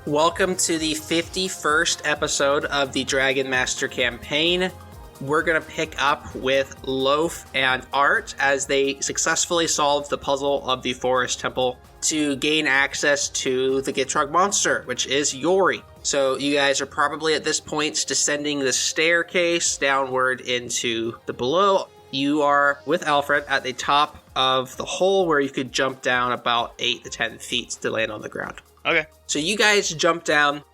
Welcome to the 51st episode of the Dragon Master campaign. We're going to pick up with Loaf and Art as they successfully solve the puzzle of the Forest Temple to gain access to the Guifrog monster, which is Yori. So you guys are probably at this point descending the staircase downward into the below. You are with Alfred at the top of the hole where you could jump down about 8 to 10 feet to land on the ground. Okay. So you guys jump down.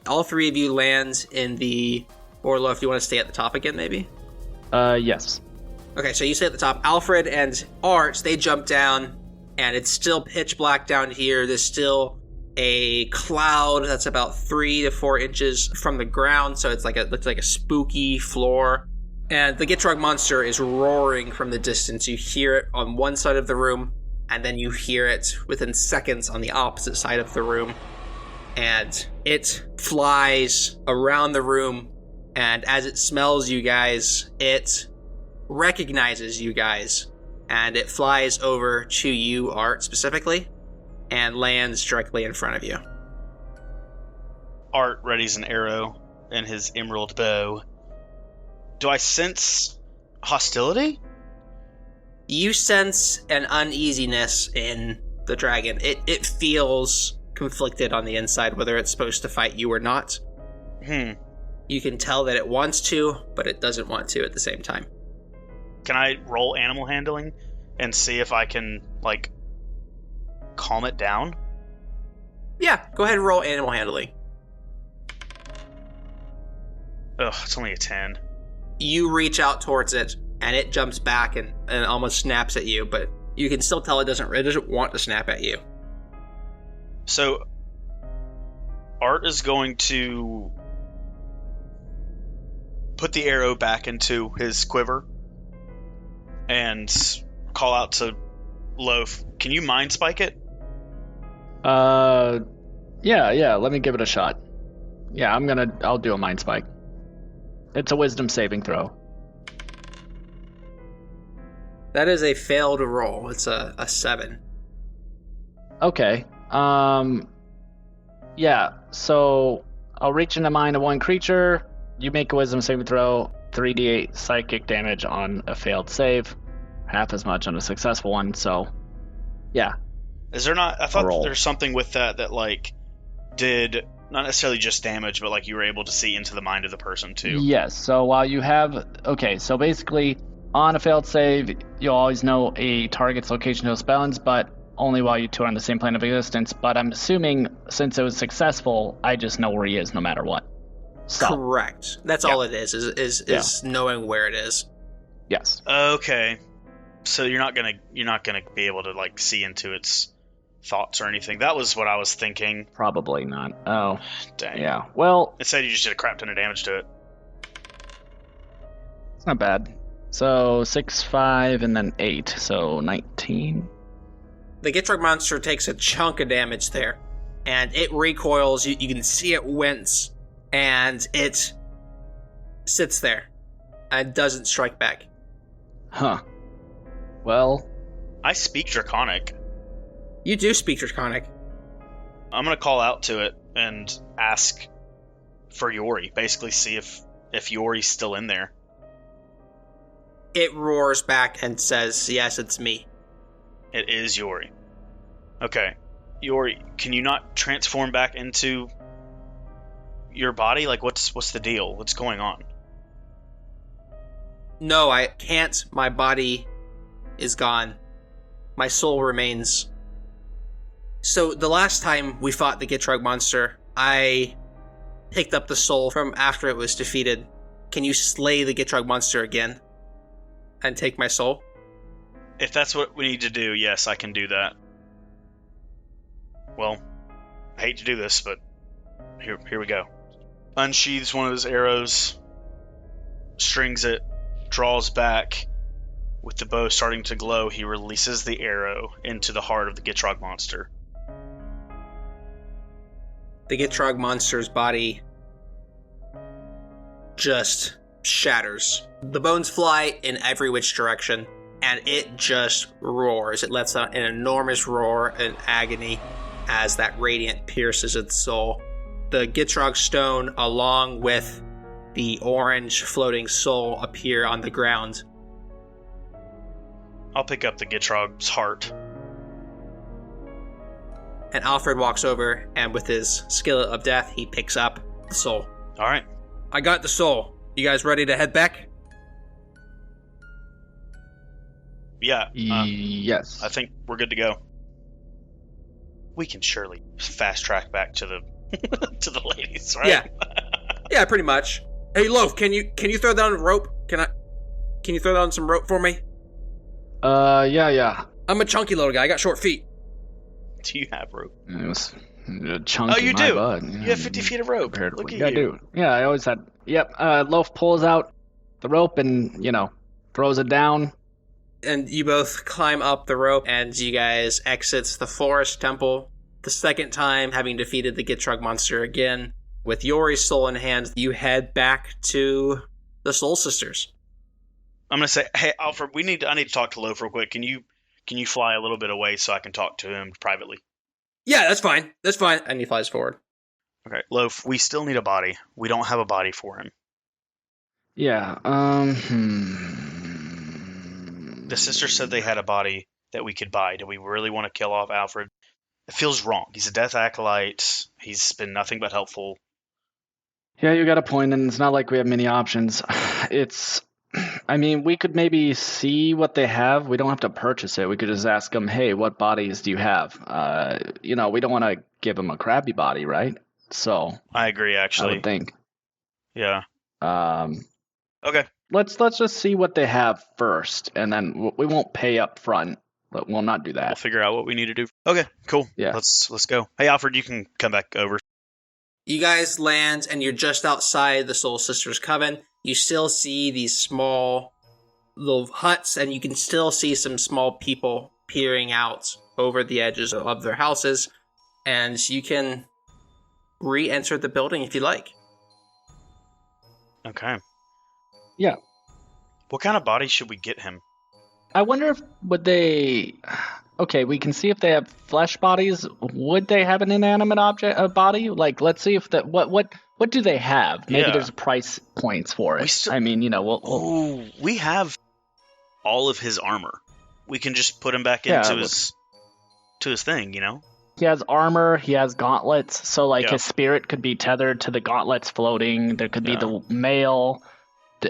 All three of you land in the... Or Loaf, you want to stay at the top again, maybe? Yes. Okay, so you stay at the top. Alfred and Art, they jump down, and it's still pitch black down here. There's still a cloud that's about 3 to 4 inches from the ground, so it looks like a spooky floor. And the Guifrog monster is roaring from the distance. You hear it on one side of the room, and then you hear it within seconds on the opposite side of the room. And it flies around the room, and as it smells you guys, it recognizes you guys, and it flies over to you, Art, specifically, and lands directly in front of you. Art readies an arrow and his emerald bow. Do I sense hostility? You sense an uneasiness in the dragon. It feels conflicted on the inside, whether it's supposed to fight you or not. You can tell that it wants to, but it doesn't want to at the same time. Can I roll animal handling and see if I can, calm it down? Yeah, go ahead and roll animal handling. Ugh, it's only a 10. You reach out towards it, and it jumps back and almost snaps at you, but you can still tell it doesn't want to snap at you. So, Art is going to put the arrow back into his quiver and call out to Loaf, can you mind spike it? Yeah, let me give it a shot. Yeah, I'll do a mind spike. It's a wisdom saving throw. That is a failed roll. It's a 7. Okay. Yeah, so I'll reach into mind of one creature. You make a wisdom saving throw, 3d8 psychic damage on a failed save, half as much on a successful one, so yeah. Is there not... I thought there's something with that did not necessarily just damage, but you were able to see into the mind of the person too. Yes, so while you have... Okay, so basically, on a failed save, you'll always know a target's location to spells, but only while you two are on the same plane of existence, but I'm assuming since it was successful, I just know where he is no matter what. So, correct. That's all it is knowing where it is. Yes. Okay. So you're not gonna be able to see into its thoughts or anything. That was what I was thinking. Probably not. Oh. Dang. Yeah. Well, it said you just did a crap ton of damage to it. It's not bad. So 6, 5, and then 8. So 19. The Guifrog monster takes a chunk of damage there, and it recoils. You can see it wince. And it sits there and doesn't strike back. Huh. Well... I speak Draconic. You do speak Draconic. I'm going to call out to it and ask for Yori. Basically see if Yori's still in there. It roars back and says, yes, it's me. It is Yori. Okay. Yori, can you not transform back into... your body? What's the deal? What's going on? No, I can't. My body is gone. My soul remains. So the last time we fought the Guifrog monster, I picked up the soul from after it was defeated. Can you slay the Guifrog monster again and take my soul? If that's what we need to do, yes, I can do that. Well, I hate to do this, but here we go. Unsheathes one of his arrows, strings it, draws back. With the bow starting to glow, he releases the arrow into the heart of the Guifrog monster. The Guifrog monster's body just shatters. The bones fly in every which direction, and it just roars. It lets out an enormous roar in agony as that radiant pierces its soul. the Guifrog stone along with the orange floating soul appear on the ground. I'll pick up the Guifrog's heart. And Alfred walks over, and with his skillet of death, he picks up the soul. All right. I got the soul. You guys ready to head back? Yeah. Yes. I think we're good to go. We can surely fast track back to the to the ladies, right? Yeah. Yeah, pretty much. Hey, Loaf, can you throw down a rope? Can you throw down some rope for me? Yeah. I'm a chunky little guy. I got short feet. Do you have rope? It was chunky. Oh, you my do? butt. You have 50 feet of rope. Look at you. I do. Yeah, I always had. Yep. Loaf pulls out the rope and, throws it down. And you both climb up the rope, and you guys exit the forest temple. The second time, having defeated the Guifrog monster again. With Yori's soul in hand, you head back to the Soul Sisters. I'm gonna say, hey, Alfred, I need to talk to Loaf real quick. Can you fly a little bit away so I can talk to him privately? Yeah, that's fine. That's fine. And he flies forward. Okay, Loaf, we still need a body. We don't have a body for him. Yeah. The sisters said they had a body that we could buy. Do we really want to kill off Alfred? It feels wrong. He's a death acolyte. He's been nothing but helpful. Yeah, you got a point, and it's not like we have many options. We could maybe see what they have. We don't have to purchase it. We could just ask them, hey, what bodies do you have? We don't want to give them a crappy body, right? So I agree, actually. I would think. Yeah. Okay. Let's just see what they have first, and then we won't pay up front. But we'll not do that. We'll figure out what we need to do. Okay, cool. Yeah. Let's go. Hey, Alfred, you can come back over. You guys land, and you're just outside the Soul Sisters Coven. You still see these small little huts, and you can still see some small people peering out over the edges of their houses. And you can re-enter the building if you like. Okay. Yeah. What kind of body should we get him? I wonder if okay, we can see if they have flesh bodies. Would they have an inanimate object, a body? Like, let's see if what do they have? Maybe there's price points for it. We have all of his armor. We can just put him back into his thing, He has armor, he has gauntlets, so his spirit could be tethered to the gauntlets floating. There could be the mail.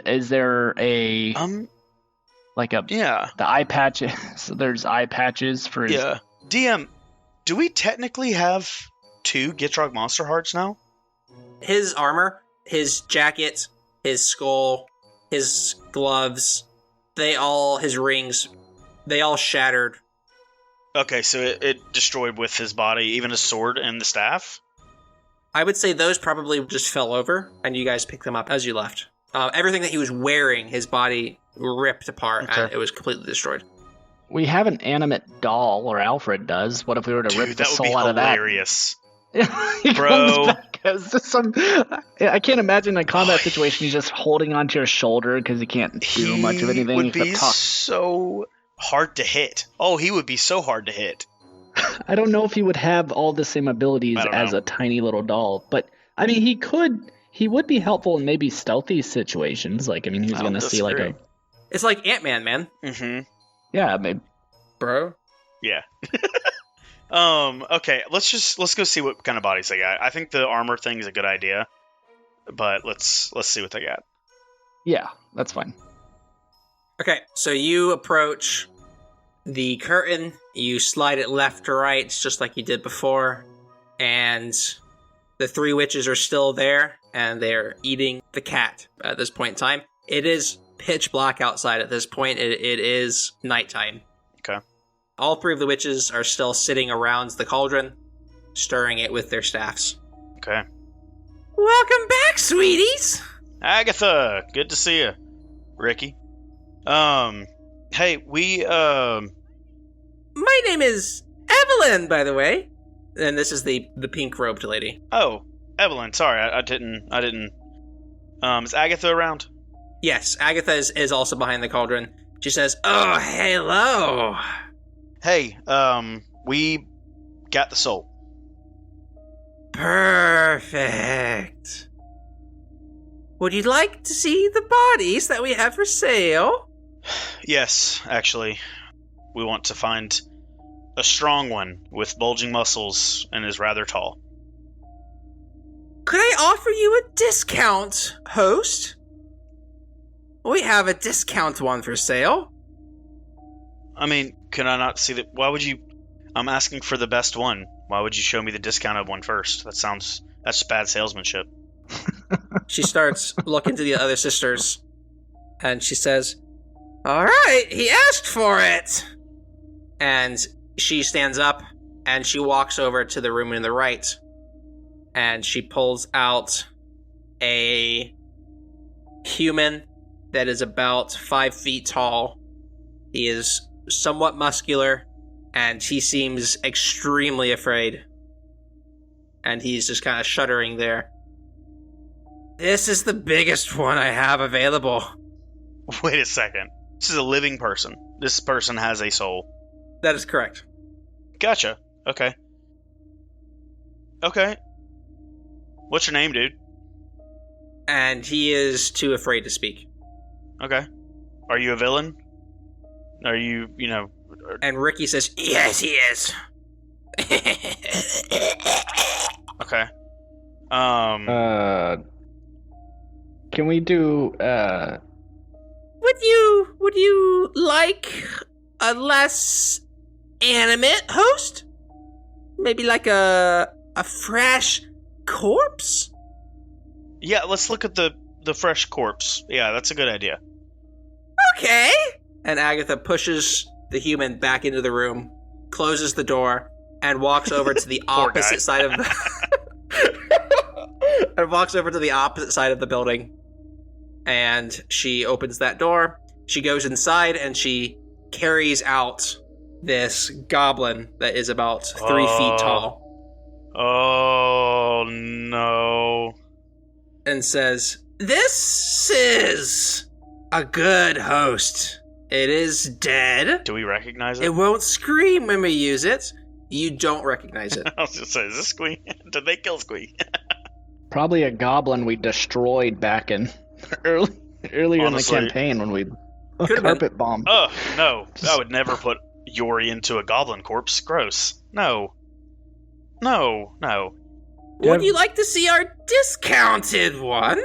Is there a the eye patches? So there's eye patches for his... Yeah. DM, do we technically have 2 Guifrog monster hearts now? His armor, his jacket, his skull, his gloves, his rings, they all shattered. Okay, so it destroyed with his body, even his sword and the staff? I would say those probably just fell over, and you guys picked them up as you left. Everything that he was wearing, his body ripped apart, and it was completely destroyed. We have an animate doll, or Alfred does. What if we were to rip the soul out of that? Hilarious. Bro. I can't imagine a combat situation he's just holding onto your shoulder because he can't do much of anything. He would be so hard to hit. Oh, he would be so hard to hit. I don't know if he would have all the same abilities as a tiny little doll, but he would be helpful in maybe stealthy situations. He's going to see a... It's like Ant-Man, man. Mm-hmm. Yeah, maybe. Bro. Yeah. Okay, let's go see what kind of bodies they got. I think the armor thing is a good idea, but let's see what they got. Yeah, that's fine. Okay, so you approach the curtain, you slide it left to right, just like you did before, and the 3 witches are still there, and they're eating the cat at this point in time. It is pitch black outside at this point. It is nighttime. Okay. All 3 of the witches are still sitting around the cauldron, stirring it with their staffs. Okay. Welcome back, sweeties! Agatha, good to see you. Ricky. Hey, My name is Evelyn, by the way. And this is the pink-robed lady. Oh, Evelyn, sorry, I didn't... Is Agatha around? Yes, Agatha is also behind the cauldron. She says, "Oh, hello." Hey, we got the soul. Perfect. Perfect. Would you like to see the bodies that we have for sale? Yes, actually. We want to find a strong one with bulging muscles and is rather tall. Could I offer you a discount, host? We have a discount one for sale. I mean, can I not see that? Why would you... I'm asking for the best one. Why would you show me the discounted one first? That's just bad salesmanship. She starts looking to the other sisters, and she says, "All right, he asked for it." And she stands up, and she walks over to the room in the right, and she pulls out a human that is about 5 feet tall. He is somewhat muscular, and he seems extremely afraid. And he's just kind of shuddering there. This is the biggest one I have available. Wait a second. This is a living person. This person has a soul. That is correct. Gotcha. Okay. Okay. What's your name, dude? And he is too afraid to speak. Okay. Are you a villain? Are you, And Ricky says, "Yes, he is." Okay. Can we do, Would you like a less animate host? Maybe like a fresh corpse? Yeah, let's look at the fresh corpse. Yeah, that's a good idea. Okay. And Agatha pushes the human back into the room, closes the door, and walks over to the opposite side of the and walks over to the opposite side of the building. And she opens that door. She goes inside and she carries out this goblin that is about 3 feet tall. Oh no. And says, "This is a good host. It is dead. Do we recognize it? It won't scream when we use it." You don't recognize it. I was just saying, is this Squee? Did they kill Squee? probably a goblin we destroyed back in earlier Honestly, in the campaign when we Could've carpet bombed. Oh, no. I would never put Yori into a goblin corpse. Gross. No. No. No. Would you like to see our discounted one?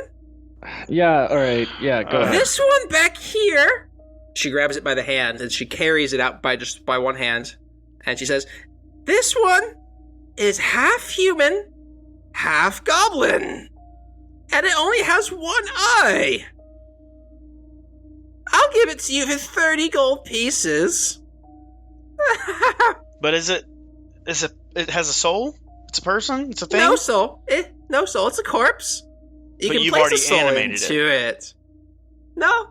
Yeah, alright. Yeah, go ahead. This one back here. She grabs it by the hand and she carries it out by one hand. And she says, "This one is half human, half goblin. And it only has one eye. I'll give it to you for 30 gold pieces." But it has a soul? It's a person? It's a thing? No soul. No soul. It's a corpse. You But can you've place already a soul animated into it. No.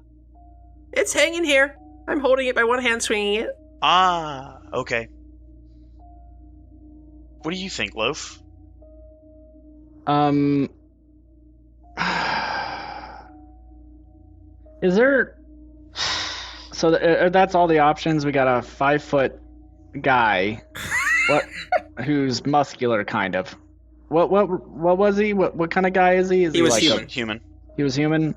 It's hanging here. I'm holding it by one hand, swinging it. Ah, okay. What do you think, Loaf? Is there... So that's all the options. We got a 5-foot guy, who's muscular, kind of. What was he? What kind of guy is he? He was like human. Human. He was human.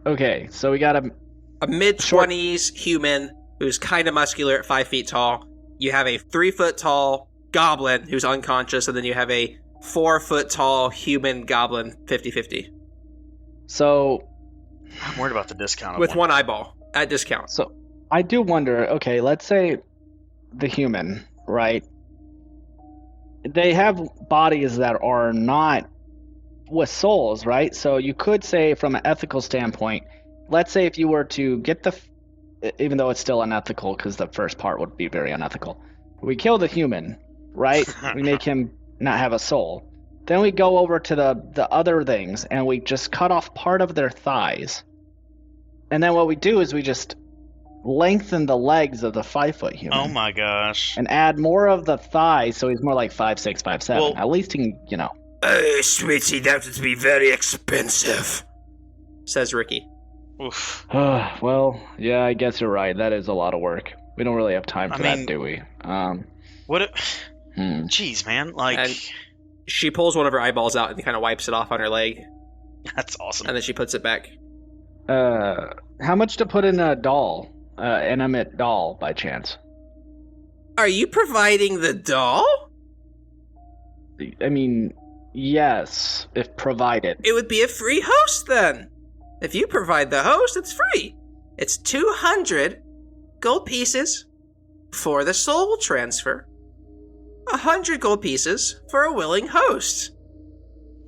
Okay, so we got A mid-20s human who's kind of muscular at 5 feet tall. You have a 3-foot tall goblin who's unconscious, and then you have a 4-foot tall human goblin 50-50. So I'm worried about the discount. With one eyeball at discount. So I do wonder, okay, let's say the human, right? They have bodies that are not with souls, right? So you could say from an ethical standpoint, let's say if you were to get even though it's still unethical because the first part would be very unethical. We kill the human, right? We make him not have a soul. Then we go over to the other things and we just cut off part of their thighs. And then what we do is we just lengthen the legs of the 5-foot human. Oh my gosh. And add more of the thighs so he's more like 5'6", 5'7". Well, at least he can, Oh, sweetie, that would be very expensive, says Ricky. Oof. Well, yeah, I guess you're right. That is a lot of work. We don't really have time for that, do we? What? Jeez, man. Like, And She pulls one of her eyeballs out and kind of wipes it off on her leg, That's awesome. and then she puts it back. How much to put in a doll? Animate doll, by chance? Are you providing the doll? I mean, yes, if provided. It would be a free host then. If you provide the host, it's free. It's 200 gold pieces for the soul transfer. 100 gold pieces for a willing host.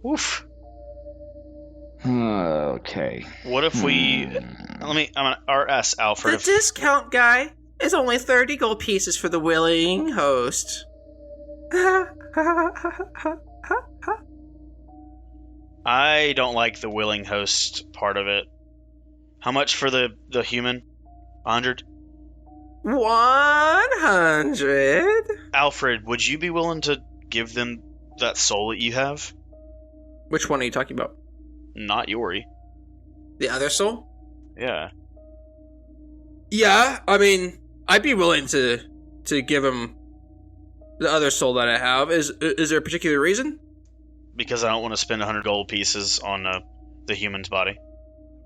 Oof. Okay. What if we... I'm gonna ask Alfred The if... discount guy is only 30 gold pieces for the willing host. I don't like the willing host part of it. How much for the human? 100? 100? Alfred, would you be willing to give them that soul that you have? Which one are you talking about? Not Yori. The other soul? Yeah. Yeah, I mean, I'd be willing to give him the other soul that I have. Is there a particular reason? Because I don't want to spend 100 gold pieces on the human's body.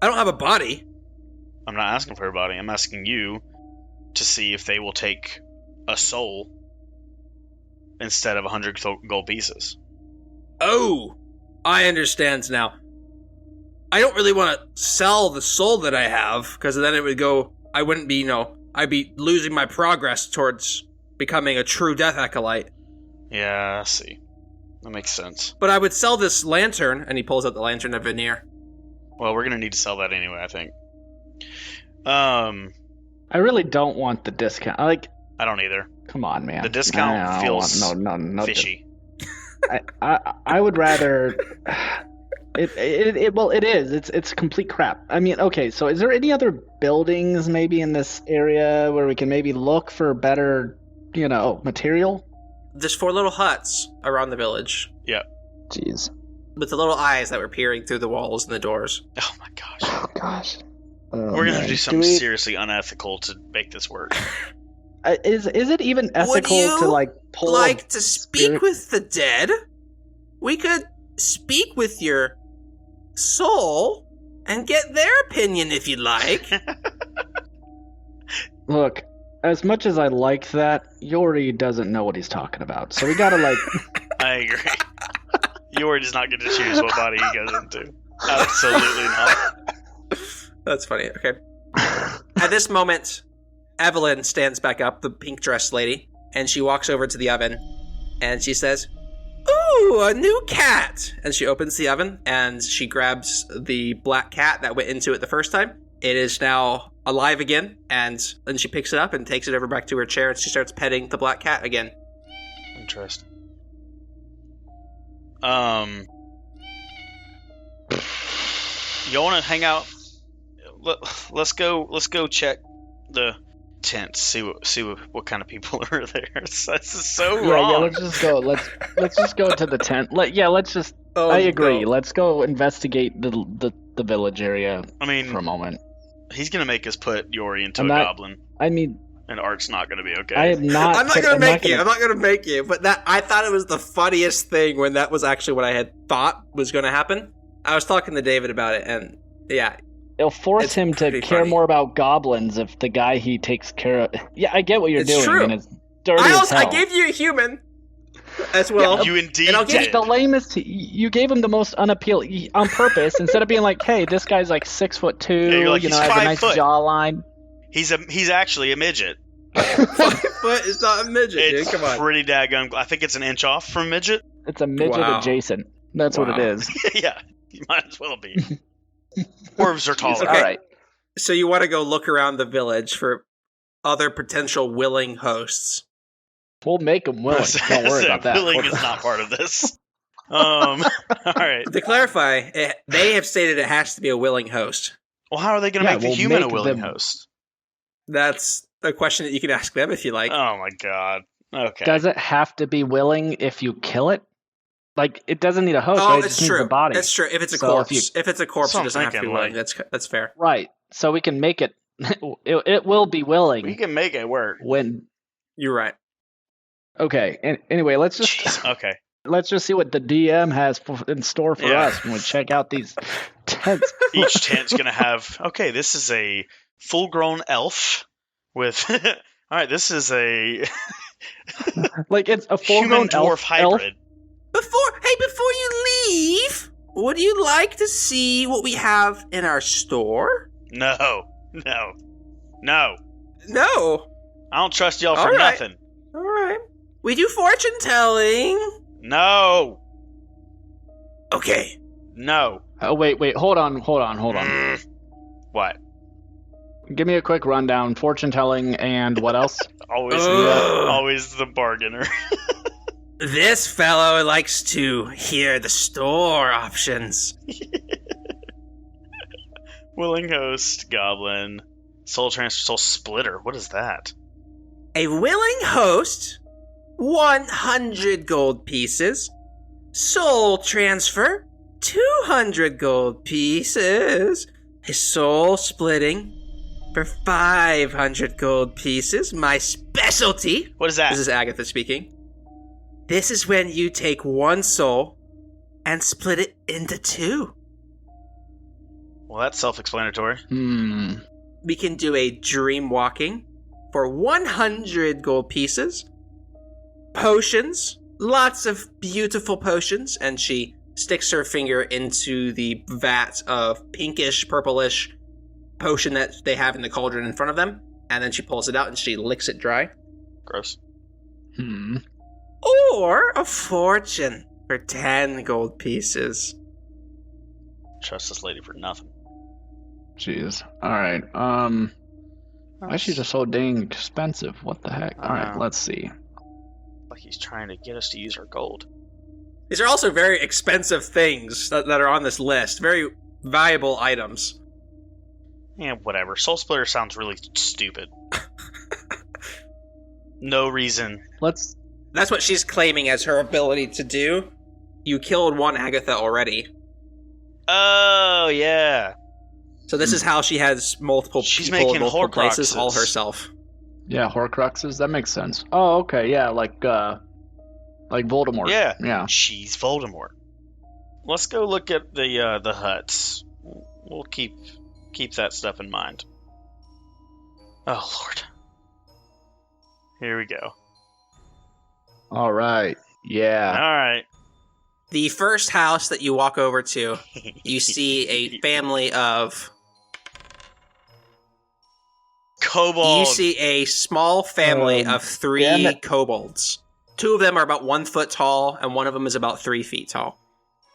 I don't have a body. I'm not asking for a body. I'm asking you to see if they will take a soul instead of 100 gold pieces. Oh, I understand now. I don't really want to sell the soul that I have, because then it would go... I wouldn't be, I'd be losing my progress towards becoming a true death acolyte. Yeah, I see. That makes sense. But I would sell this lantern, and he pulls out the lantern of veneer. Well, we're going to need to sell that anyway, I think. I really don't want the discount. I don't either. Come on, man. The discount feels no fishy. I would rather... It is. It's complete crap. I mean, okay, so is there any other buildings maybe in this area where we can maybe look for better, material? There's 4 little huts around the village. Yeah. Jeez. With the little eyes that were peering through the walls and the doors. Oh my gosh. Oh gosh. We're going to do something seriously unethical to make this work. Is it even ethical to pull to speak with the dead? We could speak with your soul and get their opinion if you'd like. Look, as much as I like that, Yori doesn't know what he's talking about. So we gotta I agree. Yori does not get to choose what body he goes into. Absolutely not. That's funny. Okay. At this moment, Evelyn stands back up, the pink dressed lady, and she walks over to the oven and she says, "Ooh, a new cat!" And she opens the oven and she grabs the black cat that went into it the first time. It is now alive again, and then she picks it up and takes it over back to her chair and she starts petting the black cat again. Interesting. Y'all want to hang out? Let's go check the tent. See what kind of people are there. This is so wrong. Yeah. Let's just go. Let's just go to the tent. Let's just. I agree. No. Let's go investigate the village area. For a moment. He's gonna make us put Yori into a goblin. And Art's not gonna be okay. I am not. I'm not gonna make you. But I thought it was the funniest thing when that was actually what I had thought was gonna happen. I was talking to David about it, and yeah. It'll force him to care more about goblins if the guy he takes care of... Yeah, I get what you're doing. True. And it's dirty as hell. I gave you a human as well. Yeah, you indeed did. The lamest... You gave him the most unappealing... On purpose, instead of being like, hey, this guy's 6'2", yeah, he's has a nice jawline. He's actually a midget. 5 foot is not a midget, dude. Come on. It's pretty daggone... I think it's an inch off from midget. It's a midget adjacent. That's what it is. Yeah, you might as well be. Dwarves are taller. Okay. All right. So you want to go look around the village for other potential willing hosts. We'll make them willing. Don't worry about that. Willing is not part of this. All right. To clarify, they have stated it has to be a willing host. Well, how are they going to make the human a willing host? That's a question that you can ask them if you like. Oh my god. Okay. Does it have to be willing if you kill it? It doesn't need a host, right? It just needs the body. That's true. If it's a corpse, it doesn't have to be willing. That's fair. Right. So we can make it. It will be willing. We can make it work. When you're right. Okay. And anyway, let's just. Jeez. Okay. Let's just see what the DM has in store for us when we check out these tents. Each tent's going to have, okay, this is a full-grown elf with, all right, this is a Like it's a human dwarf hybrid. Before you leave, would you like to see what we have in our store? No. No. I don't trust y'all for All right. nothing. All right. We do fortune telling. No. Okay. No. Oh, wait, hold on. What? Give me a quick rundown. Fortune telling and what else? Always the bargainer. This fellow likes to hear the store options. Willing host, goblin, soul transfer, soul splitter. What is that? A willing host, 100 gold pieces. Soul transfer, 200 gold pieces. A soul splitting for 500 gold pieces. My specialty. What is that? This is Agatha speaking. This is when you take one soul and split it into two. Well, that's self-explanatory. We can do a dream walking for 100 gold pieces. Potions. Lots of beautiful potions. And she sticks her finger into the vat of pinkish, purplish potion that they have in the cauldron in front of them. And then she pulls it out and she licks it dry. Gross. Or a fortune for 10 gold pieces. Trust this lady for nothing. Jeez. Alright, why is she just so dang expensive? What the heck? Alright, let's see. Like he's trying to get us to use our gold. These are also very expensive things that are on this list. Very valuable items. Yeah, whatever. Soul Splitter sounds really stupid. No reason. That's what she's claiming as her ability to do. You killed one Agatha already. Oh, yeah. So this is how she has multiple She's people in making multiple places Horcruxes. all herself. Yeah, Horcruxes, that makes sense. Oh, okay, yeah, like Voldemort. Yeah. She's Voldemort. Let's go look at the huts. We'll keep that stuff in mind. Oh, Lord. Here we go. Alright, yeah. Alright. The first house that you walk over to, you see a family of... Kobold. You see a small family of 3 kobolds. 2 of them are about 1 foot tall, and one of them is about 3 feet tall.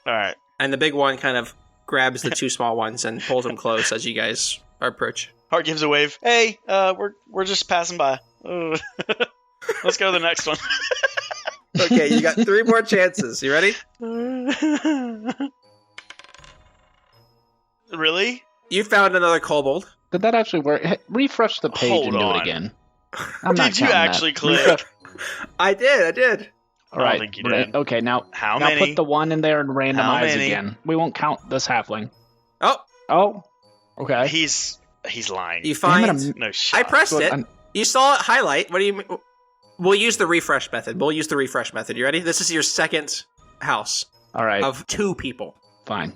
Alright. And the big one kind of grabs the 2 small ones and pulls them close as you guys approach. Hart gives a wave. Hey, we're just passing by. Let's go to the next one. Okay, you got 3 more chances. You ready? Really? You found another kobold. Did that actually work? Refresh the page Hold and do on. it again. I'm not Did you counting actually that. click? I did. All right. think you did. Okay, now How now many? put the 1 in there and How randomize many? again. We won't count this halfling. Oh, Okay. He's lying. you Damn find... it, No shot. I pressed Good, it. You saw it highlight. What do you mean? We'll use the refresh method. You ready? This is your second house All right. of 2 people. Fine.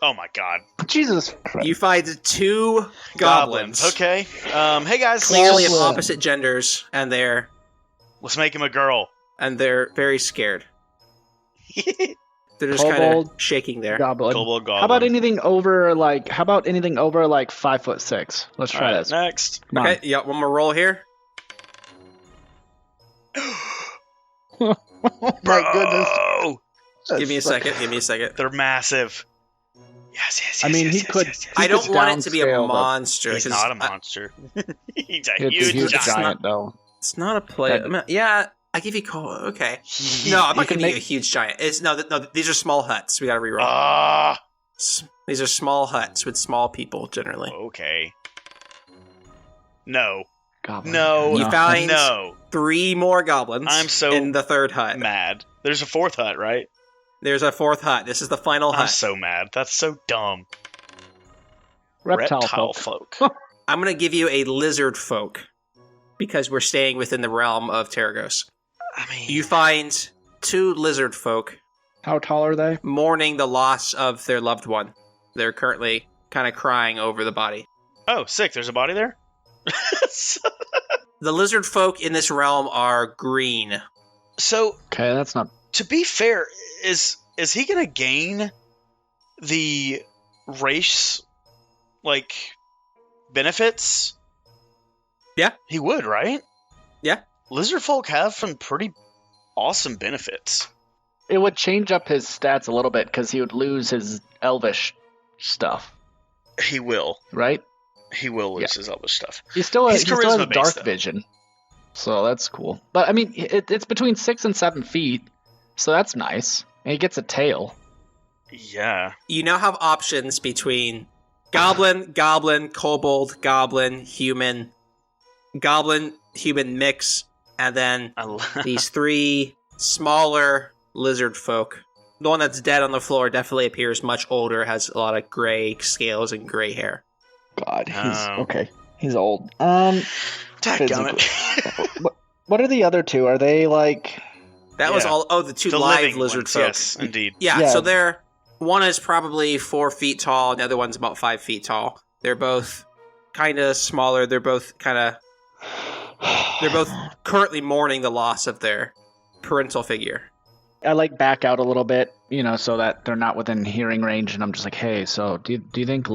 Oh my god. Jesus Christ. You find 2 goblins. Okay. Hey guys. Clearly of Goblin. opposite genders, and they're Let's make him a girl. very scared. They're just kind of Kobold. shaking there. Goblin. Kobold goblin. How about anything over 5'6"? Let's try Alright, this. next. Come on. Okay, you got one more roll here. Oh my goodness. Bro! Give me a second. They're massive. Yes. I mean, he yes, could- yes, yes. I don't it's want it to be a downscaled, but monster. He's 'cause not a monster. He's a It's a huge huge giant. giant, though. It's not a play. That- I mean, yeah, I give you okay. No, I'm not can giving you a make- huge giant. No. These are small huts. We gotta reroll. Ah, These are small huts with small people generally. okay. No. Goblin. No. You found No. 3 more goblins. I'm so in the 3rd hut. Mad. There's a 4th hut, right? There's a 4th hut. This is the final I'm hut. so mad. That's so dumb. Reptile folk. I'm gonna give you a lizard folk because we're staying within the realm of Terragos. I mean, You find 2 lizard folk How tall are they? mourning the loss of their loved one. They're currently kind of crying over the body. oh, sick. There's a body there. The lizard folk in this realm are green. So, Okay, that's not. to be fair, is he gonna gain the race benefits? Yeah. He would, right? Yeah. Lizard folk have some pretty awesome benefits. It would change up his stats a little bit because he would lose his elvish stuff, He will. right? He will lose his elvish stuff. He still has charisma-based, dark though. vision, so that's cool. But I mean, it's between 6 and 7 feet, so that's nice. And he gets a tail. Yeah. You now have options between goblin, kobold, goblin, human mix, and then these 3 smaller lizard folk. The one that's dead on the floor definitely appears much older, has a lot of gray scales and gray hair. God, he's Oh. okay. He's old. Dadgummit. What are the other 2? Are they like? That was Yeah. all. Oh, the 2 The live living lizard ones, folk. yes, indeed. Yeah, Yeah. so they're one is probably 4 feet tall, and the other one's about 5 feet tall. They're both kind of smaller. They're both currently mourning the loss of their parental figure. I like back out a little bit, so that they're not within hearing range, and I'm just like, hey, so do you think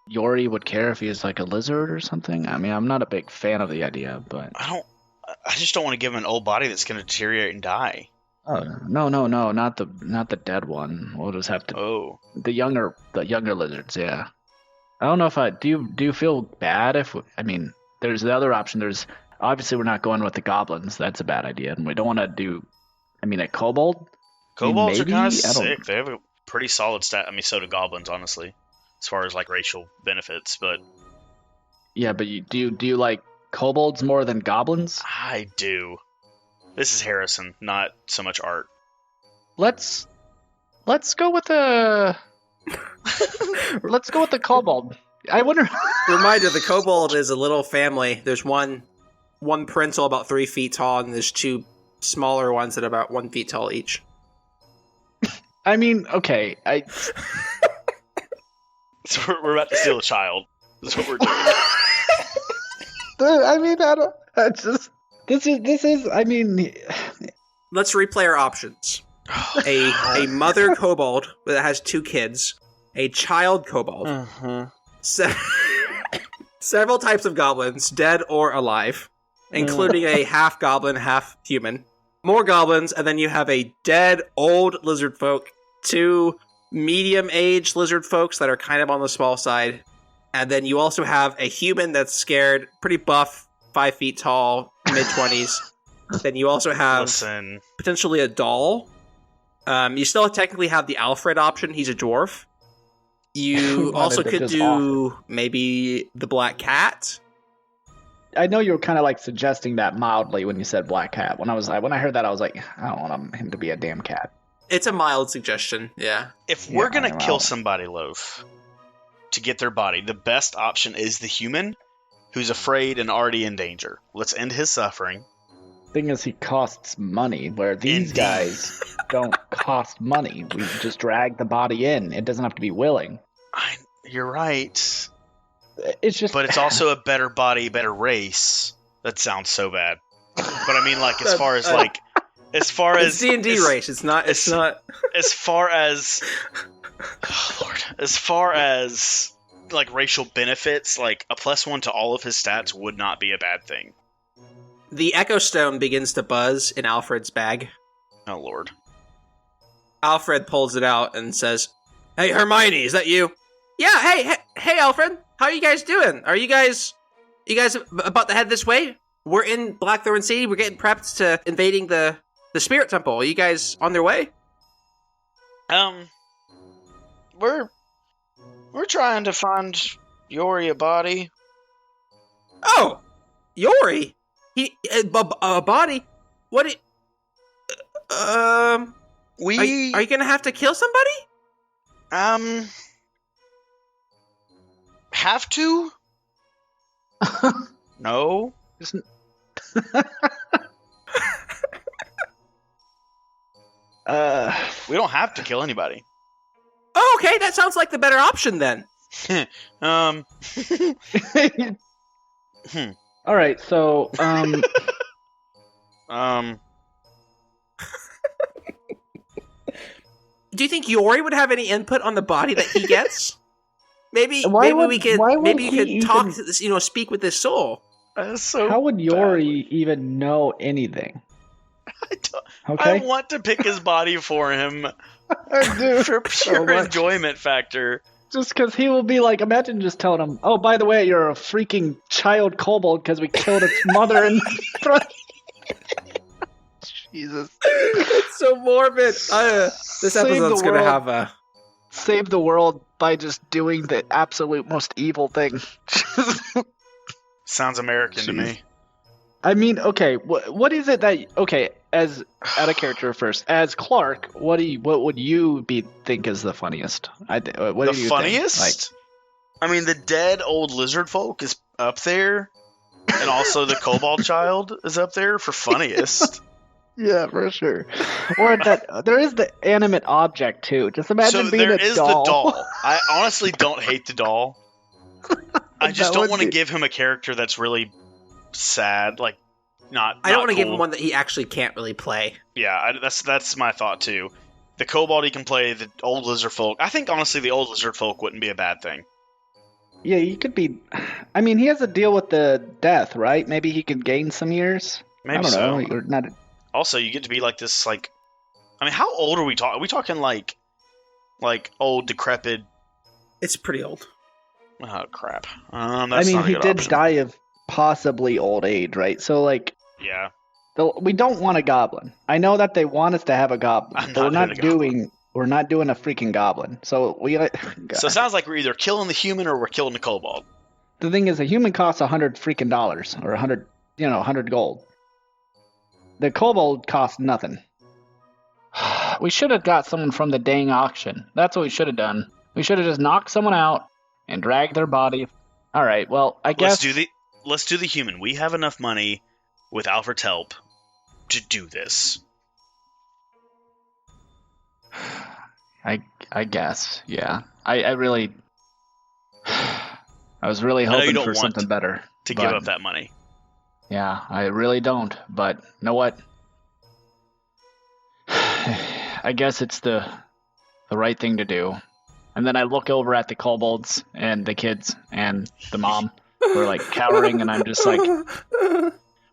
Yori would care if he was like a lizard or something? I mean, I'm not a big fan of the idea, but I just don't want to give him an old body that's going to deteriorate and die. oh no, not the dead one. We'll just have to Oh. the younger lizards. Yeah, I don't know if do you feel bad if there's the other option. There's obviously we're not going with the goblins. That's a bad idea, and we don't want to do. A kobold. Kobolds are Maybe? kind of I don't- sick. They have a pretty solid stat. So do goblins, honestly, as far as racial benefits. But Yeah, but do you like kobolds more than goblins? I do. This is Harrison, not so much art. Let's go with the kobold. I wonder. Reminder: the kobold is a little family. There's one parental about 3 feet tall, and there's 2 smaller ones that are about 1 feet tall each. I mean, okay. So we're about to steal a child. That's what we're doing. I mean, I don't. I just. This is. I mean. Let's replay our options. A mother kobold that has 2 kids, a child kobold, several types of goblins, dead or alive, including a half goblin, half human, more goblins, and then you have a dead old lizard folk, 2 medium-aged lizard folks that are kind of on the small side, and then you also have a human that's scared, pretty buff, 5 feet tall, mid-20s. Then you also have potentially a doll. You still technically have the Alfred option. He's a dwarf. You also could do maybe the black cat. I know you were kind of suggesting that mildly when you said black cat. When I heard that, I was like, I don't want him to be a damn cat. It's a mild suggestion, yeah. If we're going to kill somebody, Loaf, to get their body, the best option is the human who's afraid and already in danger. Let's end his suffering. Thing is, he costs money, where these guys don't cost money. We just drag the body in. It doesn't have to be willing. You're right. It's just... But it's also a better body, better race. That sounds so bad. But I mean, as far as it's D&D race. It's not. As far as, oh Lord, as far as racial benefits, a +1 to all of his stats would not be a bad thing. The Echo Stone begins to buzz in Alfred's bag. Oh Lord. Alfred pulls it out and says, "Hey, Hermione, is that you?" "Yeah, hey, Alfred. How are you guys doing? Are you guys about to head this way? We're in Blackthorn City. We're getting prepped to invading the Spirit Temple. Are you guys on their way?" We're trying to find Yori a body. "Oh, Yori? A body? What? Are you gonna have to kill somebody?" Have to? No. We don't have to kill anybody. Oh, okay, that sounds like the better option then. All right, so Do you think Yori would have any input on the body that he gets? Maybe you could talk to this, speak with his soul. So how would Yori even know anything? I want to pick his body for him for pure enjoyment factor. Just because he will be like, imagine just telling him, oh, by the way, you're a freaking child kobold because we killed its mother and Jesus. It's so morbid. This episode's going to have a... Save the world by just doing the absolute most evil thing. Sounds American to me. I mean, okay, what is it that... Okay, as out of character first, as Clark, what would you think is the funniest? The funniest? I mean, the dead old lizard folk is up there, and also the kobold child is up there for funniest. Yeah, for sure. Or that there is the animate object too. Just imagine being a doll. So there is the doll. I honestly don't hate the doll. I just don't want to give him a character that's really sad, like not. I don't want to cool. give him one that he actually can't really play. Yeah, that's my thought too. The kobold he can play, the old lizard folk. I think honestly the old lizard folk wouldn't be a bad thing. Yeah, he could be. I mean, he has to deal with the death, right? Maybe he could gain some years. Maybe I don't know. You're not. Also, you get to be like this, like, I mean, how old are we talking? Are we talking like old, decrepit? It's pretty old. Oh crap! I mean, he did die of possibly old age, right? So, like, yeah, we don't want a goblin. I know that they want us to have a goblin, but we're not doing a freaking goblin. So So it sounds like we're either killing the human or we're killing the kobold. The thing is, a human costs $100 freaking dollars or 100 gold. The kobold costs nothing. We should have got someone from the dang auction. That's what we should have done. We should have just knocked someone out and dragged their body. All right, well, I guess... Let's do the human. We have enough money with Alfred's help to do this. I guess, yeah. I really... I was really hoping for something better. To give up that money. Yeah, I really don't, but you know what? I guess it's the right thing to do. And then I look over at the kobolds and the kids and the mom who are like cowering, and I'm just like,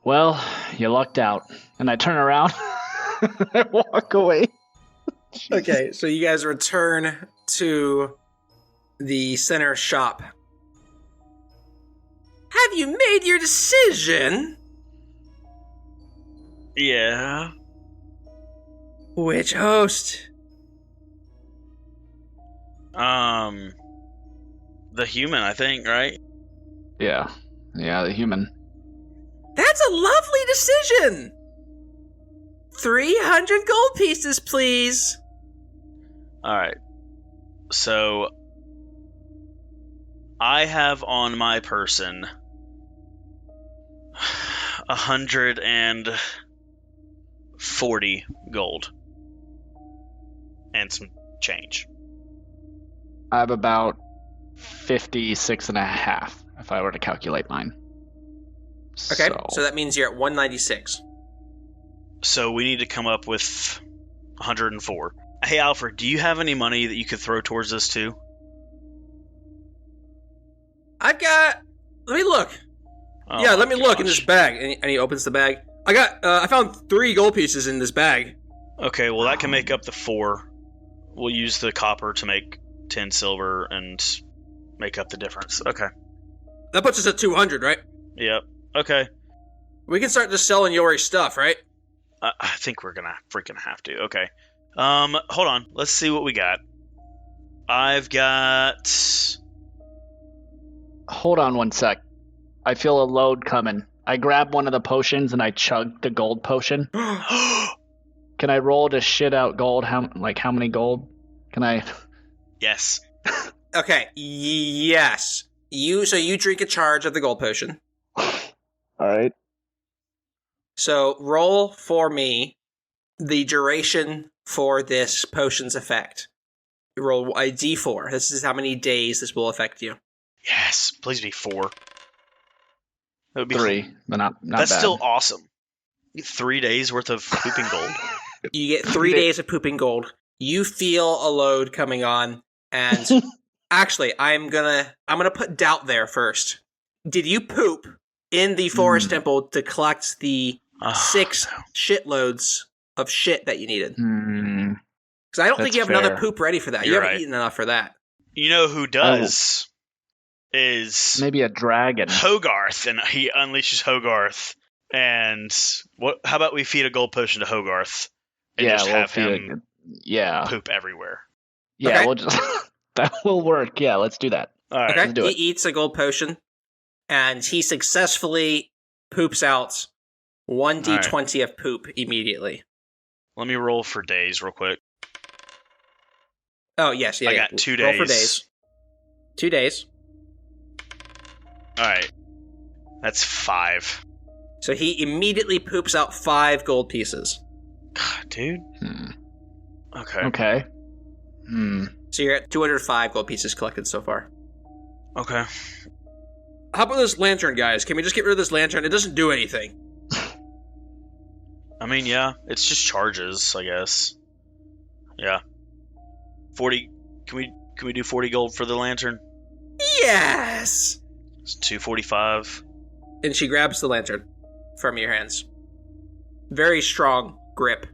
well, you lucked out. And I turn around and I walk away. Okay, so you guys return to the center shop. Have you made your decision? Yeah. Which host? The human, I think, right? Yeah, the human. That's a lovely decision! 300 gold pieces, please! Alright. So, I have on my person 140 gold. And some change. I have about 56.5 if I were to calculate mine. Okay, so that means you're at 196. So we need to come up with 104. Hey, Alfred, do you have any money that you could throw towards this too? I've got... Let me look. Let me look in this bag. And he opens the bag. I found 3 gold pieces in this bag. Okay, well that can make up the 4. We'll use the copper to make 10 silver and make up the difference. Okay. That puts us at 200, right? Yep. Okay. We can start just selling Yori stuff, right? I think we're gonna freaking have to. Okay. Hold on. Let's see what we got. I've got... Hold on one sec. I feel a load coming. I grab one of the potions and I chug the gold potion. Can I roll to shit out gold? How many gold? Can I? Yes. Okay. Yes. You drink a charge of the gold potion. All right. So roll for me the duration for this potion's effect. You roll a d4. This is how many days this will affect you. Yes, please be 4. That would be 3, but not That's bad. still awesome. You get 3 days worth of pooping gold. You get 3 days of pooping gold. You feel a load coming on, and actually, I'm gonna put doubt there first. Did you poop in the forest temple to collect the 6 shitloads of shit that you needed? Because I don't think you have another poop ready for that. You haven't eaten enough for that. You know who does? Is maybe a dragon. Hogarth, and he unleashes Hogarth. And how about we feed a gold potion to Hogarth and just have him poop everywhere? Yeah, okay. we'll just that will work. Yeah, let's do that. All right, okay. Let's do it. He eats a gold potion, and he successfully poops out 1d20 of poop immediately. Let me roll for days real quick. Oh, yes. Yeah, I got 2 days. Roll for days. 2 days. All right. That's 5. So he immediately poops out 5 gold pieces. God, dude. Okay. Okay. So you're at 205 gold pieces collected so far. Okay. How about this lantern, guys? Can we just get rid of this lantern? It doesn't do anything. I mean, yeah. It's just charges, I guess. Yeah. 40. Can we do 40 gold for the lantern? Yes! It's 245. And she grabs the lantern from your hands. Very strong grip.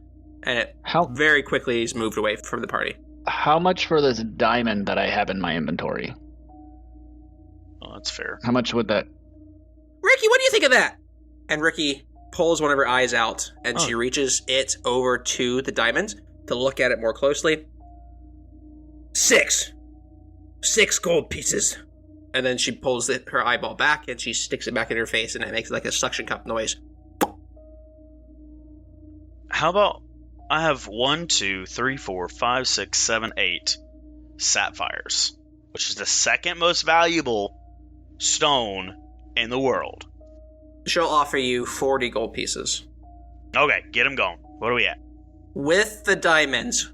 And it very quickly is moved away from the party. How much for this diamond that I have in my inventory? Oh, that's fair. How much would that... Ricky, what do you think of that? And Ricky pulls one of her eyes out, and she reaches it over to the diamond to look at it more closely. 6 gold pieces. And then she pulls her eyeball back, and she sticks it back in her face, and it makes like a suction cup noise. How about I have 1, 2, 3, 4, 5, 6, 7, 8 sapphires, which is the second most valuable stone in the world. She'll offer you 40 gold pieces. Okay, get them going. What are we at? With the diamonds,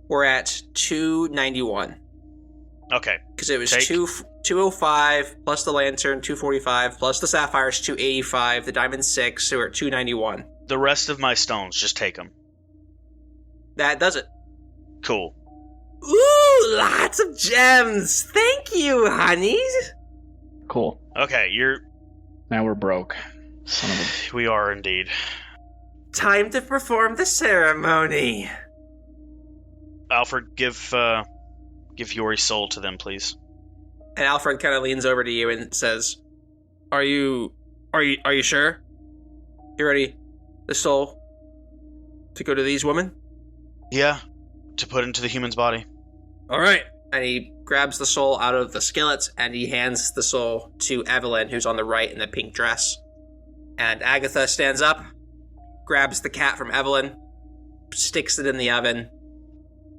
we're at 291. Okay. Because it was 205 plus the lantern, 245 plus the sapphires, 285. The diamond 6, so we're at 291. The rest of my stones, just take them. That does it. Cool. Ooh, lots of gems. Thank you, honeys. Cool. Okay, Now we're broke. We are indeed. Time to perform the ceremony. Alfred, give Yori's soul to them, please. And Alfred kind of leans over to you and says, Are you sure? You ready? The soul to go to these women? Yeah, to put into the human's body. All right. And he grabs the soul out of the skillet, and he hands the soul to Evelyn, who's on the right in the pink dress. And Agatha stands up, grabs the cat from Evelyn, sticks it in the oven,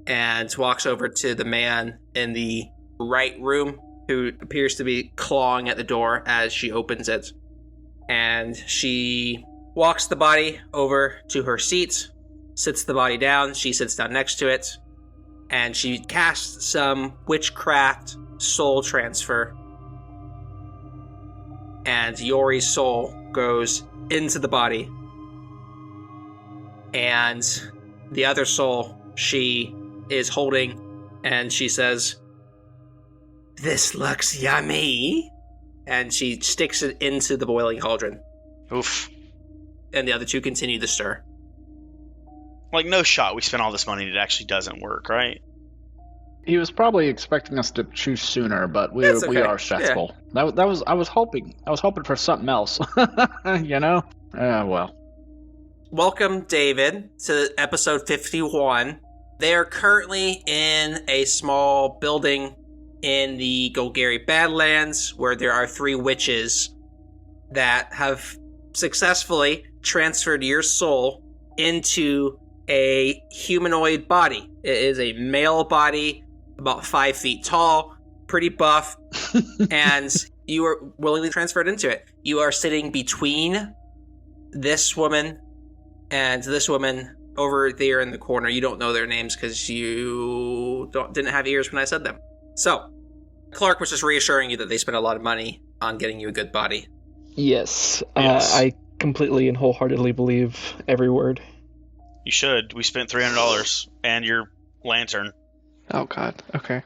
and walks over to the man in the right room, who appears to be clawing at the door as she opens it. And she walks the body over to her seat, sits the body down, she sits down next to it, and she casts some witchcraft soul transfer. And Yori's soul goes into the body. And the other soul she is holding, and she says, "This looks yummy." And she sticks it into the boiling cauldron. Oof. And the other two continue to stir. Like, no shot we spent all this money and it actually doesn't work, right? He was probably expecting us to choose sooner, but we are stressful. Yeah. That was I was hoping for something else. You know? Well. Welcome, David, to episode 51. They are currently in a small building in the Golgari Badlands, where there are 3 witches that have successfully transferred your soul into a humanoid body. It is a male body, about 5 feet tall, pretty buff, and you are willingly transferred into it. You are sitting between this woman and this woman over there in the corner. You don't know their names because you didn't have ears when I said them. So, Clark was just reassuring you that they spent a lot of money on getting you a good body. Yes. Yes. I completely and wholeheartedly believe every word. You should. We spent $300 and your lantern. Oh, God. Okay.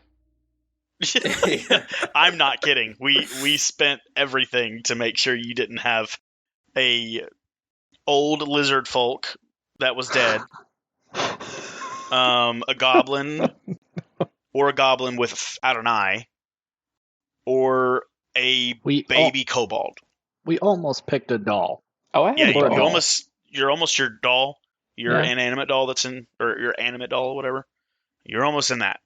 I'm not kidding. We spent everything to make sure you didn't have a old lizard folk that was dead, a goblin, or a goblin without an eye, or a baby kobold. We almost picked a doll. Oh, I have Yeah, a doll. you're almost your doll, your Yeah. inanimate doll or your animate doll, or whatever. You're almost in that.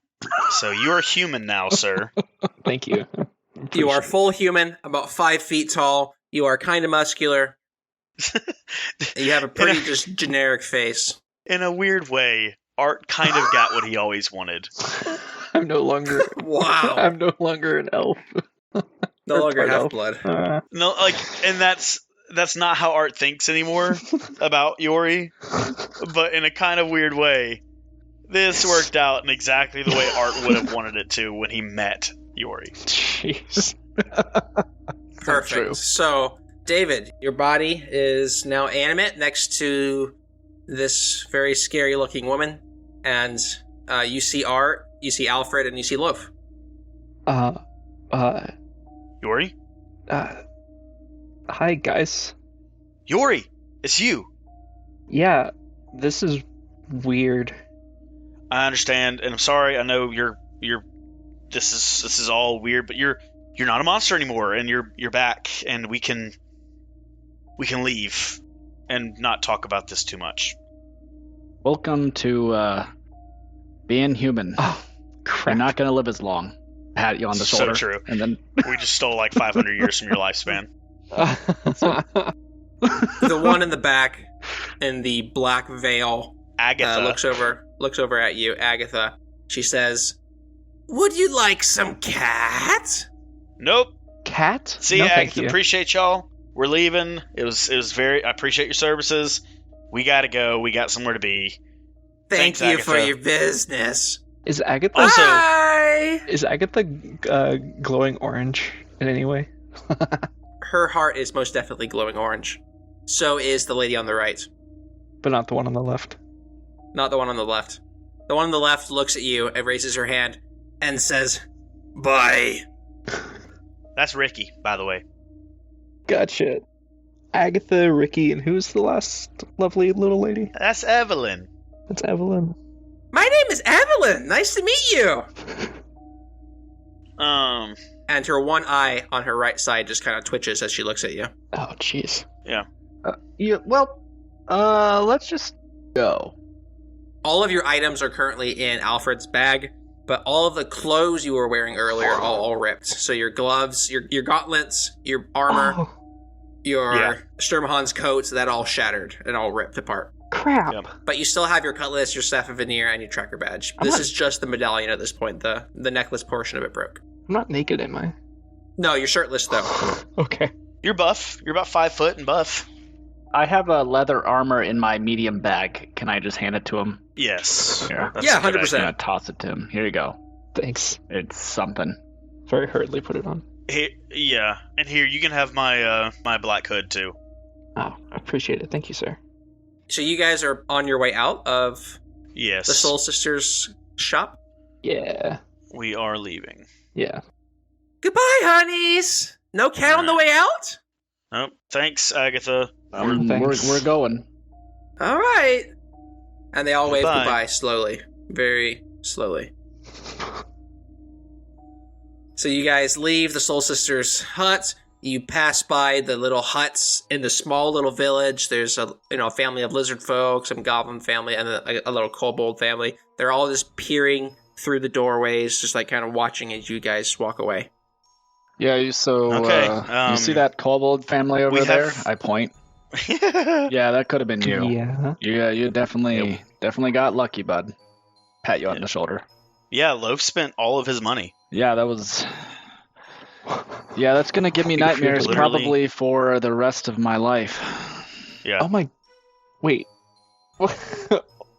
So you are human now, sir. Thank you. You are full human, about 5 feet tall. You are kind of muscular. You have a pretty just generic face. In a weird way, Art kind of got what he always wanted. I'm no longer. Wow. I'm no longer an elf. No longer part elf. half-blood. No, and that's not how Art thinks anymore about Yori. But in a kind of weird way, this worked out in exactly the way Art would have wanted it to when he met Yori. Jeez. Perfect. True. So, David, your body is now animate next to this very scary-looking woman, and you see Art, you see Alfred, and you see Loaf. Yori? Hi, guys. Yori! It's you! Yeah, this is weird. I understand, and I'm sorry, I know you're this is all weird, but you're not a monster anymore, and you're back, and we can leave and not talk about this too much. Welcome to being human. Oh, crap. You're not going to live as long. Pat you on the So shoulder. true. And then We just stole like 500 years from your lifespan. The one in the back in the black veil Agatha. looks over at you, Agatha. She says, "Would you like some cat?" Nope. Cat? See no, ya, thank Agatha. you. Appreciate y'all. We're leaving. It was very. I appreciate your services. We gotta go. We got somewhere to be. Thank Thanks, you for Agatha. your business. Is Agatha Also- Bye! is Agatha glowing orange in any way? Her heart is most definitely glowing orange. So is the lady on the right. But not the one on the left. Not the one on the left. The one on the left looks at you and raises her hand and says, "Bye." That's Ricky, by the way. Gotcha. Agatha, Ricky, and who's the last lovely little lady? That's Evelyn. That's Evelyn. My name is Evelyn. Nice to meet you. And her one eye on her right side just kind of twitches as she looks at you. Oh, jeez. let's just go. All of your items are currently in Alfred's bag, but all of the clothes you were wearing earlier are all ripped. So your gloves, your gauntlets, your armor, Oh, your Sturmhond's coats, that all shattered and all ripped apart. crap. Yep. But you still have your cutlass, your staff of veneer, and your tracker badge. I'm This not- is just the medallion at this point. The necklace portion of it broke. I'm not naked, am I? No, you're shirtless, though. Okay. You're buff. You're about 5 foot and buff. I have a leather armor in my medium bag. Can I just hand it to him? Yes. Yeah. That's Yeah, a good 100%. I'm idea. gonna toss it to him. Here you go. Thanks. It's something. Very hurriedly put it on. Yeah, and here you can have my my black hood too. Oh, I appreciate it. Thank you, sir. So you guys are on your way out of Yes. the Soul Sisters shop. Yeah. We are leaving. Yeah. Goodbye, honeys. No cat on the way out? Oh, thanks, Agatha. Thanks. We're going. All right. And they all wave Goodbye. goodbye slowly. Very slowly. So you guys leave the Soul Sisters hut. You pass by the little huts in the small little village. There's a family of lizard folk, some goblin family, and a little kobold family. They're all just peering through the doorways, just like kind of watching as you guys walk away. Yeah, you see that kobold family over we there? have- I point. Yeah, that could have been you. Yeah. Yeah, you definitely got lucky, bud. Pat you on the shoulder. Yeah, Loaf spent all of his money. Yeah, that's gonna give me nightmares Literally. probably for the rest of my life. Yeah. Oh my. Wait.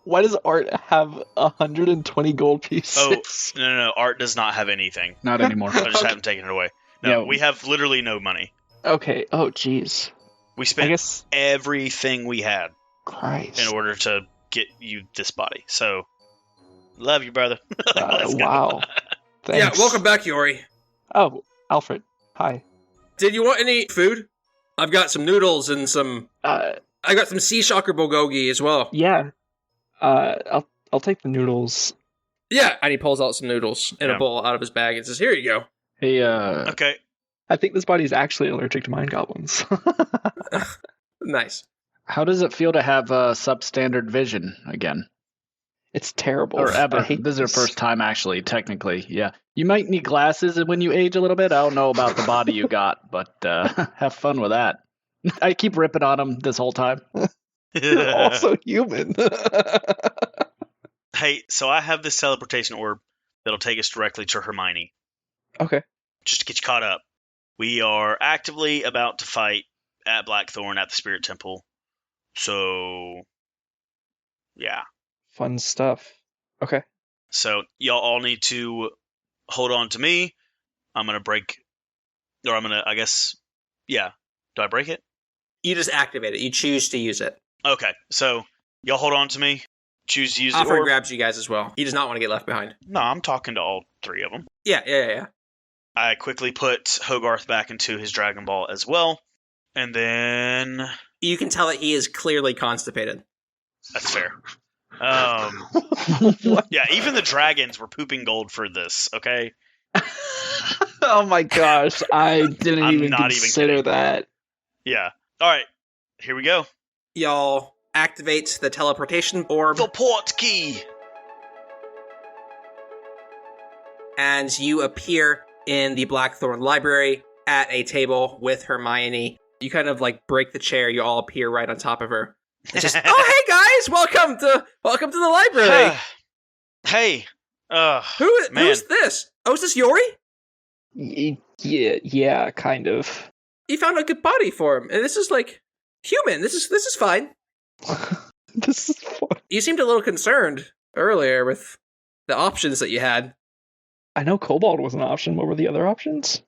Why does Art have 120 gold pieces? Oh, no. Art does not have anything. Not anymore. I just haven't taken it away. No, Yeah. we have literally no money. Okay. Oh, jeez. We I spent guess. everything we had Christ. in order to get you this body. So, love you, brother. Let's go. Wow. Thanks. Yeah, welcome back, Yori. Oh, Alfred. Hi. Did you want any food? I've got some noodles and some... I got some sea shocker bulgogi as well. Yeah. I'll take the noodles. Yeah, and he pulls out some noodles in a bowl out of his bag and says, "Here you go." Hey, Okay. I think this body's actually allergic to mind goblins. Nice. how does it feel to have substandard vision again? It's terrible. Or ever. I hate This is your first time, actually, technically. Yeah. You might need glasses when you age a little bit. I don't know about the body you got, but have fun with that. I keep ripping on him this whole time. You're also human. Hey, so I have this teleportation orb that'll take us directly to Hermione, Okay. just to get you caught up. We are actively about to fight at Blackthorn at the Spirit Temple. So, yeah. Fun stuff. Okay. So, y'all all need to hold on to me. I'm going to break, or I'm going to, I guess, yeah. Do I break it? You just activate it. You choose to use it. Okay, so y'all hold on to me. Choose to use the Alfred orb. grabs you guys as well. He does not want to get left behind. No, I'm talking to all three of them. Yeah. I quickly put Hogarth back into his Dragon Ball as well. And then... You can tell that he is clearly constipated. That's fair. Yeah, even the dragons were pooping gold for this, okay? Oh my gosh. I didn't I'm even not even consider kidding. that. Yeah. Alright, here we go. Y'all activate the teleportation orb, The port key! and you appear in the Blackthorn Library at a table with Hermione. You kind of like break the chair. You all appear right on top of her. It's just, oh hey guys, welcome to the library. Hey. Man. Who's this? Oh, is this Yori? Yeah, kind of. You found a good body for him, and this is like human. This is fine. This is fun. You seemed a little concerned earlier with the options that you had. I know Kobold was an option. What were the other options?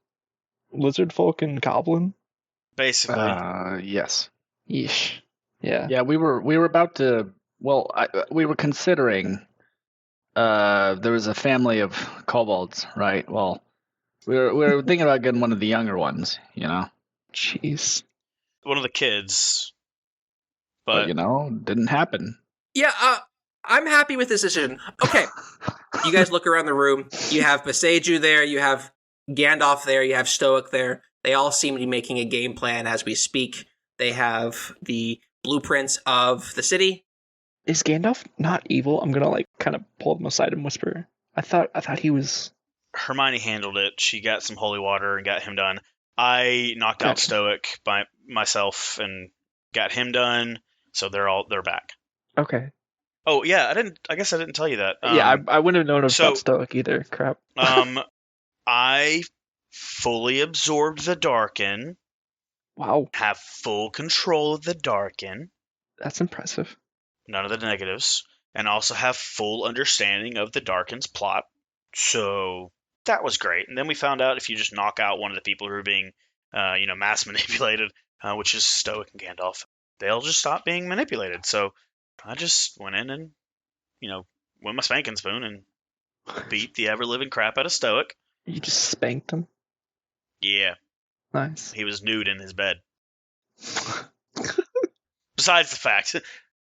Lizard folk and Goblin? Basically. Yes. Yeesh. Yeah. Yeah, we were about to. Well, we were considering. There was a family of kobolds, right? Well, we were thinking about getting one of the younger ones, you know. Jeez. One of the kids. But you know, didn't happen. Yeah, I'm happy with this decision. Okay. You guys look around the room. You have Beseju there. You have Gandalf there. You have Stoic there. They all seem to be making a game plan as we speak. They have the blueprints of the city. Is Gandalf not evil? I'm gonna like kind of pull him aside and whisper. I thought he was. Hermione handled it. She got some holy water and got him done. I knocked out Stoic by myself and got him done. So they're back. Okay. Oh yeah, I guess I didn't tell you that. Yeah, I wouldn't have known about so- Stoic either. Crap. I fully absorbed the Darken. Wow, Have full control of the Darken. that's impressive. None of the negatives, and also have full understanding of the Darken's plot. So that was great. And then we found out if you just knock out one of the people who are being, mass manipulated, which is Stoic and Gandalf, they'll just stop being manipulated. So I just went in and, with my spanking spoon and beat the ever-living crap out of Stoic. You just spanked him. Yeah, Nice. he was nude in his bed. Besides the fact.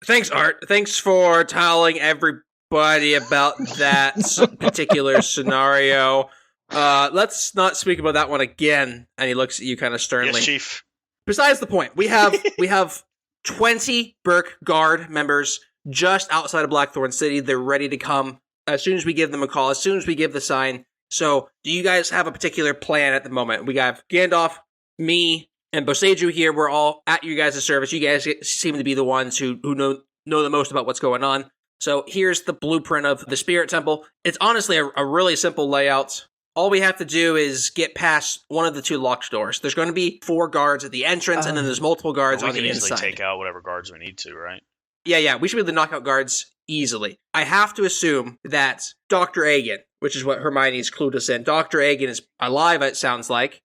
Thanks, Art. Thanks for telling everybody about that particular scenario. Let's not speak about that one again. And he looks at you kind of sternly. Yes, Chief. Besides the point, we have 20 Burke Guard members just outside of Blackthorn City. They're ready to come as soon as we give them a call, as soon as we give the sign. So, do you guys have a particular plan at the moment? We got Gandalf, me, and Boseju here. We're all at you guys' service. You guys seem to be the ones who know the most about what's going on. So, here's the blueprint of the Spirit Temple. It's honestly a really simple layout. All we have to do is get past one of the two locked doors. There's going to be 4 guards at the entrance, and then there's multiple guards We on can the easily inside. take out whatever guards we need to, right? Yeah, we should be able to knock out guards easily. I have to assume that Dr. Agan, which is what Hermione's clued us in, Dr. Agan is alive, it sounds like.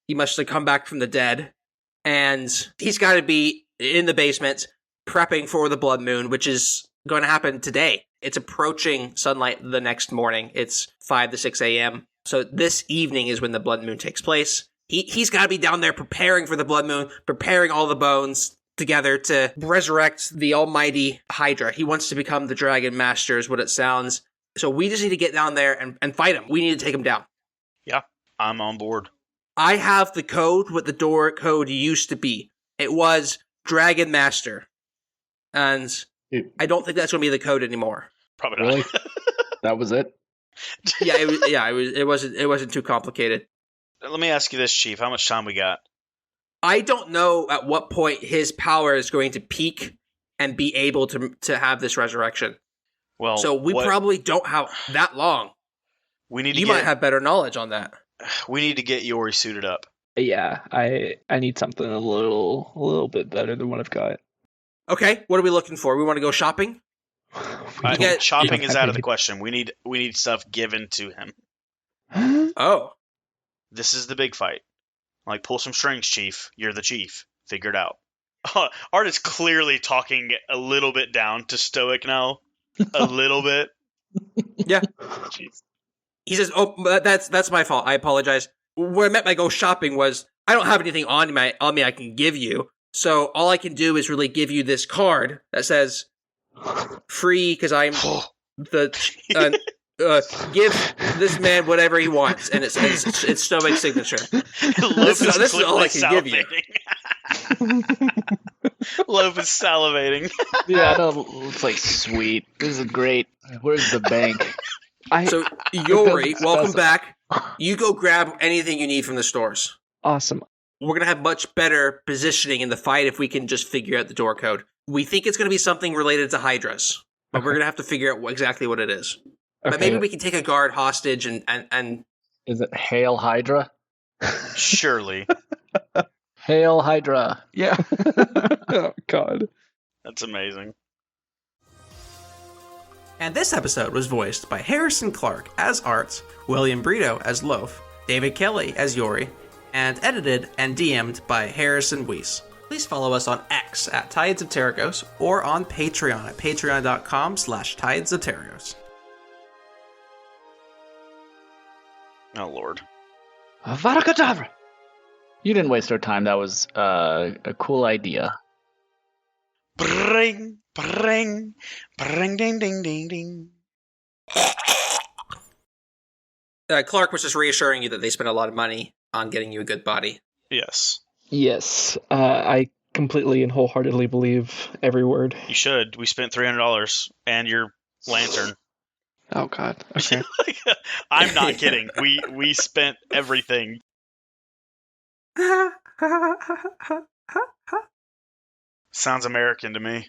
He must have come back from the dead. And he's got to be in the basement prepping for the blood moon, which is going to happen today. It's approaching sunlight the next morning. It's 5 to 6 a.m. So this evening is when the blood moon takes place. He's got to be down there preparing for the blood moon, preparing all the bones together to resurrect the almighty Hydra. He wants to become the Dragon Master is what it sounds. So we just need to get down there and fight him. We need to take him down. Yeah, I'm on board. I have the code, what the door code used to be. It was Dragon Master. And I don't think that's going to be the code anymore. Probably not. Really? That was it? It wasn't too complicated. Let me ask you this, Chief. How much time we got? I don't know at what point his power is going to peak and be able to have this resurrection. Well, so we probably don't have that long. You might have better knowledge on that. We need to get Yori suited up. Yeah, I need something a little bit better than what I've got. Okay, what are we looking for? We want to go shopping? Shopping is out of the question. We need stuff given to him. Oh. This is the big fight. Like, pull some strings, Chief. You're the chief. Figure it out. Art is clearly talking a little bit down to Stoic now. A little bit. Yeah. Jeez. He says, "Oh, that's my fault. I apologize. What I meant by go shopping was I don't have anything on me I can give you. So all I can do is really give you this card that says free because I'm the give this man whatever he wants, and it's Stoic's signature. This is all I can give you." Loaf is salivating. Yeah, I know. It's like, sweet. This is great. Where's the bank? So, Yori, welcome back. You go grab anything you need from the stores. Awesome. We're going to have much better positioning in the fight if we can just figure out the door code. We think it's going to be something related to Hydras, but we're going to have to figure out exactly what it is. Okay. But maybe we can take a guard hostage and... Is it Hail Hydra? Surely. Hail Hydra. Yeah. Oh, God. That's amazing. And this episode was voiced by Harrison Clark as Art, William Brito as Loaf, David Kelly as Yori, and edited and DM'd by Harrison Weiss. Please follow us on X at Tides of Terragos or on Patreon at patreon.com/Tides of Terragos. Oh, Lord. Avada Kedavra! You didn't waste our time. That was a cool idea. Bring, bring, bring, ding, ding, ding, ding. Clark was just reassuring you that they spent a lot of money on getting you a good body. Yes. Yes, I completely and wholeheartedly believe every word. You should. We spent $300 and your lantern. Oh, God. Okay. I'm not kidding. We spent everything. Sounds American to me.